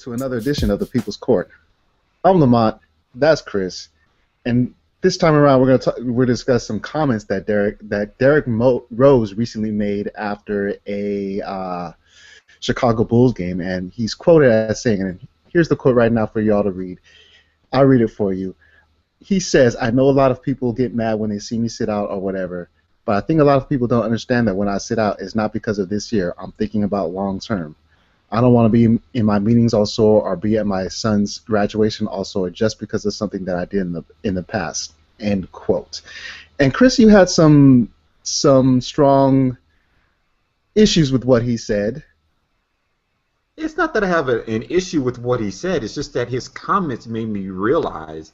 to another edition of the People's Court. I'm Lamont. That's Chris, and this time around we're discuss some comments that Derrick Rose recently made after a Chicago Bulls game, and he's quoted as saying, and here's the quote right now for y'all to read. I'll read it for you. He says, "I know a lot of people get mad when they see me sit out or whatever, but I think a lot of people don't understand that when I sit out, it's not because of this year. I'm thinking about long term. I don't want to be in my meetings all sore or be at my son's graduation all sore just because of something that I did in the past." End quote. And Chris, you had some strong issues with what he said. It's not that I have an issue with what he said. It's just that his comments made me realize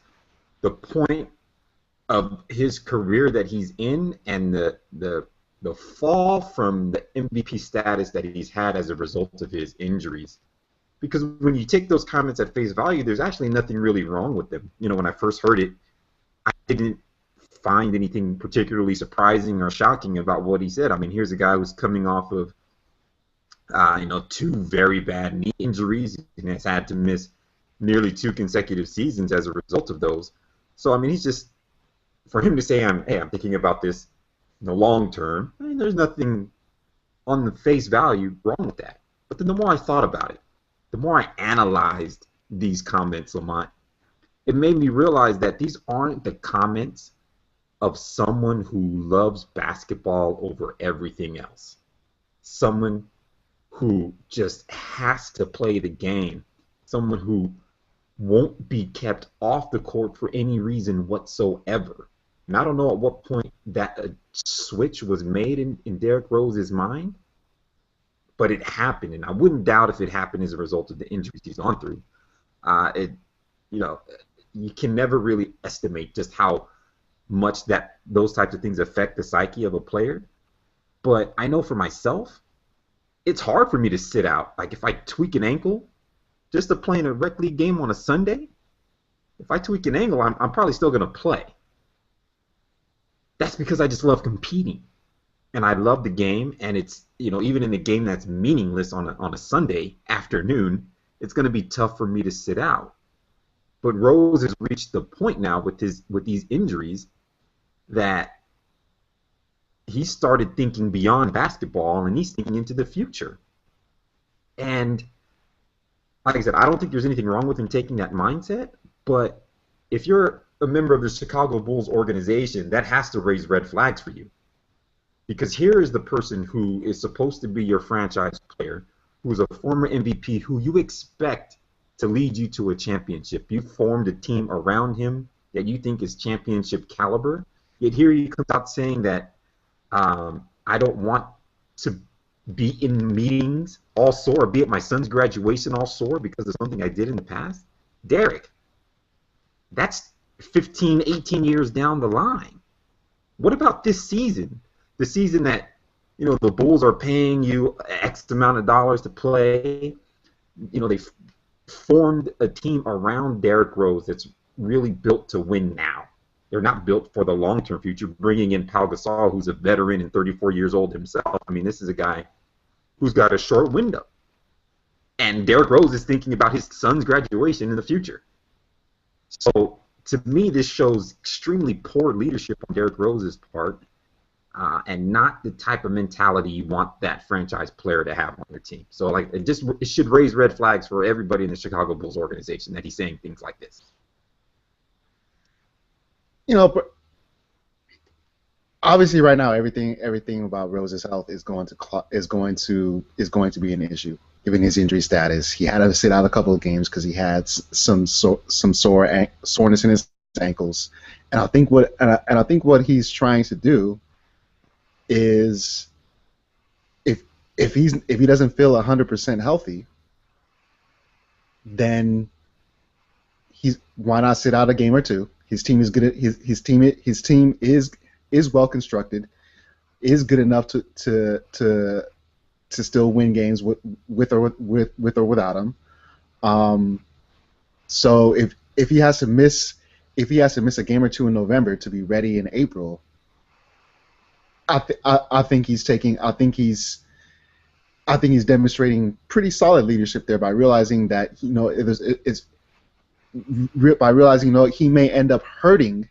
the point of his career that he's in and the fall from the MVP status that he's had as a result of his injuries. Because when you take those comments at face value, there's actually nothing really wrong with them. You know, when I first heard it, I didn't find anything particularly surprising or shocking about what he said. I mean, here's a guy who's coming off of two very bad knee injuries and has had to miss nearly 2 consecutive seasons as a result of those. So, I mean, he's just, for him to say, I'm thinking about this in the long term, I mean, there's nothing on the face value wrong with that. But then the more I thought about it, the more I analyzed these comments, Lamont, it made me realize that these aren't the comments of someone who loves basketball over everything else. Someone who just has to play the game. Someone who won't be kept off the court for any reason whatsoever. And I don't know at what point that switch was made in Derrick Rose's mind, but it happened, and I wouldn't doubt if it happened as a result of the injuries he's gone through. You can never really estimate just how much that those types of things affect the psyche of a player. But I know for myself, it's hard for me to sit out. Like if I tweak an ankle, just to play in a rec league game on a Sunday, if I tweak an ankle, I'm probably still going to play. That's because I just love competing, and I love the game. And it's, even in a game that's meaningless on a Sunday afternoon, it's going to be tough for me to sit out. But Rose has reached the point now with these injuries that he started thinking beyond basketball, and he's thinking into the future. And like I said, I don't think there's anything wrong with him taking that mindset, but if you're a member of the Chicago Bulls organization, that has to raise red flags for you. Because here is the person who is supposed to be your franchise player, who is a former MVP, who you expect to lead you to a championship. You formed a team around him that you think is championship caliber, yet here he comes out saying that I don't want to be in meetings all sore, or be at my son's graduation all sore because of something I did in the past. Derrick, that's 15, 18 years down the line. What about this season? The season that, the Bulls are paying you X amount of dollars to play. They formed a team around Derrick Rose that's really built to win now. They're not built for the long-term future, bringing in Pau Gasol, who's a veteran and 34 years old himself. I mean, this is a guy who's got a short window. And Derrick Rose is thinking about his son's graduation in the future. So, to me, this shows extremely poor leadership on Derrick Rose's part, and not the type of mentality you want that franchise player to have on your team. So, it should raise red flags for everybody in the Chicago Bulls organization that he's saying things like this. Obviously, right now, everything about Rose's health is going to be an issue, given his injury status. He had to sit out a couple of games because he had some soreness in his ankles, and I think what he's trying to do is, if he doesn't feel 100% healthy, then why not sit out a game or two? His team is good. His team is well constructed, is good enough to still win games with or without him. So if he has to miss a game or two in November to be ready in April, I think he's I think he's demonstrating pretty solid leadership there by realizing that by realizing he may end up hurting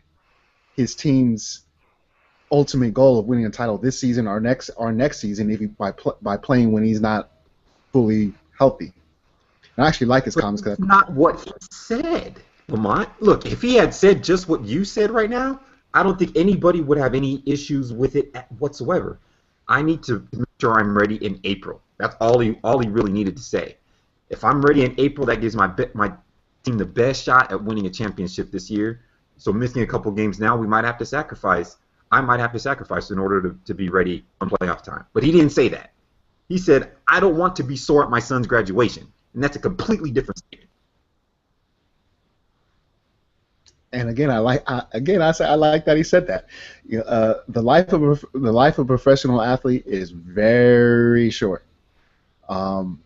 his team's ultimate goal of winning a title this season or next season if by playing when he's not fully healthy. And I actually like his But comments that's because not what he said, Lamont. Look, if he had said just what you said right now, I don't think anybody would have any issues with it whatsoever. I need to make sure I'm ready in April. That's all he really needed to say. If I'm ready in April, that gives my team the best shot at winning a championship this year. So missing a couple games now, we might have to sacrifice. I might have to sacrifice in order to be ready on playoff time. But he didn't say that. He said, I don't want to be sore at my son's graduation. And that's a completely different statement. and again, I say I like that he said that. The life of a professional athlete is very short. Um,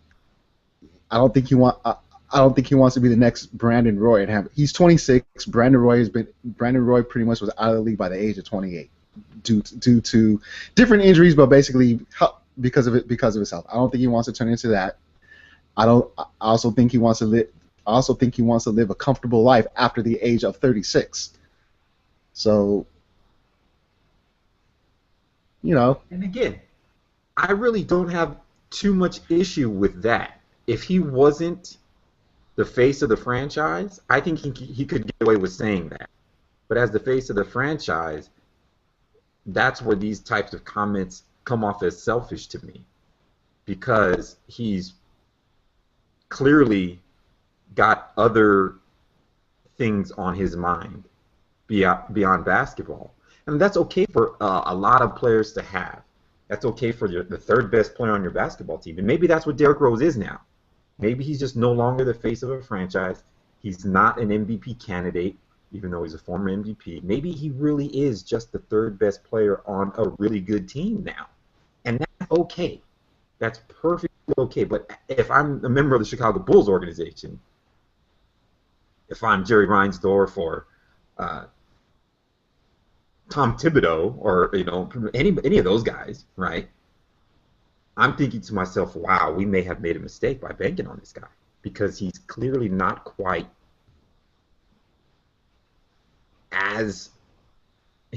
I don't think he wants to be the next Brandon Roy. He's 26. Brandon Roy pretty much was out of the league by the age of 28 due to different injuries, but basically because of his health. I don't think he wants to turn into that. I also think he wants to live. I also think he wants to live a comfortable life after the age of 36. So, And again, I really don't have too much issue with that. If he wasn't the face of the franchise, I think he could get away with saying that. But as the face of the franchise, that's where these types of comments come off as selfish to me, because he's clearly got other things on his mind beyond basketball. And that's okay for a lot of players to have. That's okay for the third best player on your basketball team. And maybe that's what Derrick Rose is now. Maybe he's just no longer the face of a franchise. He's not an MVP candidate, even though he's a former MVP. Maybe he really is just the third best player on a really good team now. And that's okay. That's perfectly okay. But if I'm a member of the Chicago Bulls organization, if I'm Jerry Reinsdorf or Tom Thibodeau or any of those guys, right? I'm thinking to myself, wow, we may have made a mistake by banking on this guy, because he's clearly not quite as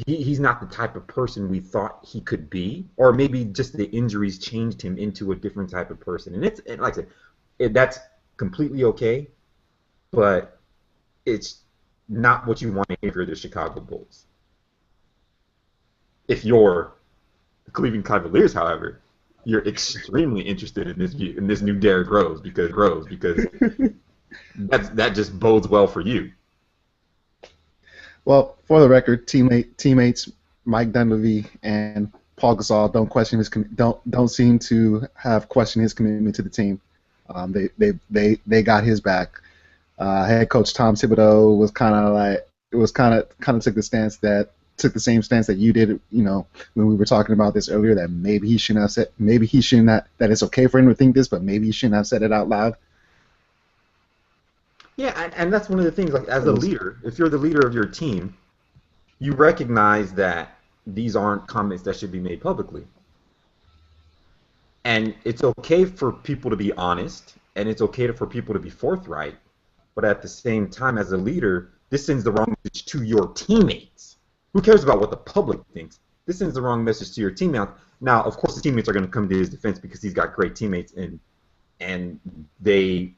he's not the type of person we thought he could be, or maybe just the injuries changed him into a different type of person. And like I said, that's completely okay, but it's not what you want to hear for the Chicago Bulls. If you're the Cleveland Cavaliers, however, you're extremely interested in this new Derrick Rose because that just bodes well for you. Well, for the record, teammates Mike Dunleavy and Paul Gasol don't seem to have questioned his commitment to the team. They got his back. Head coach Tom Thibodeau was kind of took the same stance that you did, when we were talking about this earlier, that maybe he shouldn't that it's okay for him to think this, but maybe he shouldn't have said it out loud. Yeah, and that's one of the things, like, as a leader, if you're the leader of your team, you recognize that these aren't comments that should be made publicly. And it's okay for people to be honest, and it's okay for people to be forthright, but at the same time, as a leader, this sends the wrong message to your teammates. Who cares about what the public thinks? This sends the wrong message to your teammates. Now, of course, his teammates are going to come to his defense because he's got great teammates, and they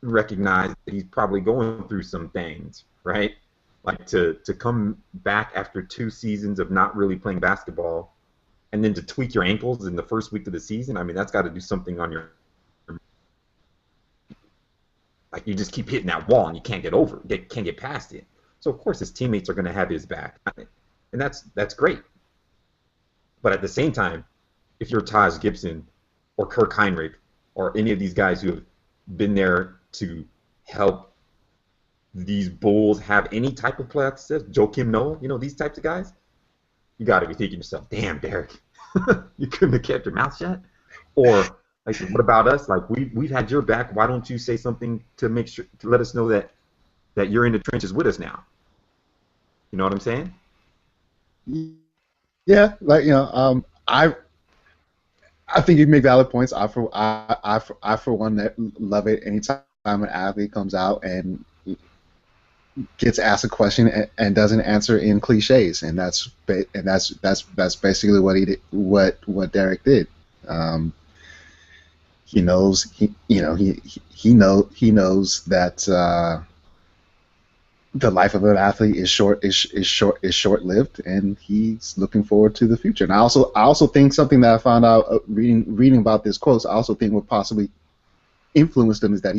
recognize that he's probably going through some things, right? Like to come back after 2 seasons of not really playing basketball, and then to tweak your ankles in the first week of the season. I mean, that's got to do something on your. Like, you just keep hitting that wall and you can't can't get past it. So of course his teammates are going to have his back, and that's great. But at the same time, if you're Taj Gibson or Kirk Heinrich or any of these guys who have been there to help these Bulls have any type of playoff success, Joakim Noah, these types of guys, you got to be thinking to yourself, damn, Derrick, you couldn't have kept your mouth shut? Or, like, what about us? Like, we've had your back. Why don't you say something to make sure, to let us know that you're in the trenches with us now? You know what I'm saying? Yeah, like I think you make valid points. I for one love it anytime an athlete comes out and gets asked a question and doesn't answer in cliches, and that's basically what he did, what Derrick did. Um, he knows he knows that the life of an athlete is short lived, and he's looking forward to the future. And I also think something that I found out reading about this quote, I also think what possibly influenced him is that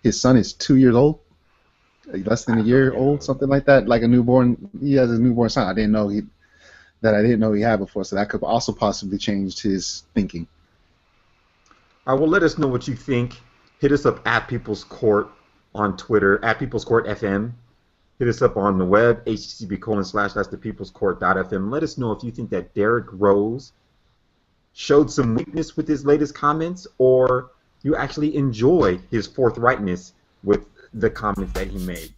his son is 2 years old, less than a year old, something like that, like a newborn. He has a newborn son. I didn't know he had before, so that could also possibly change his thinking. I will let us know what you think. Hit us up at People's Court on Twitter, at People's Court FM. Hit us up on the web, http:// that's the People's Court.fm. Let us know if you think that Derrick Rose showed some weakness with his latest comments, or you actually enjoy his forthrightness with the comments that he made.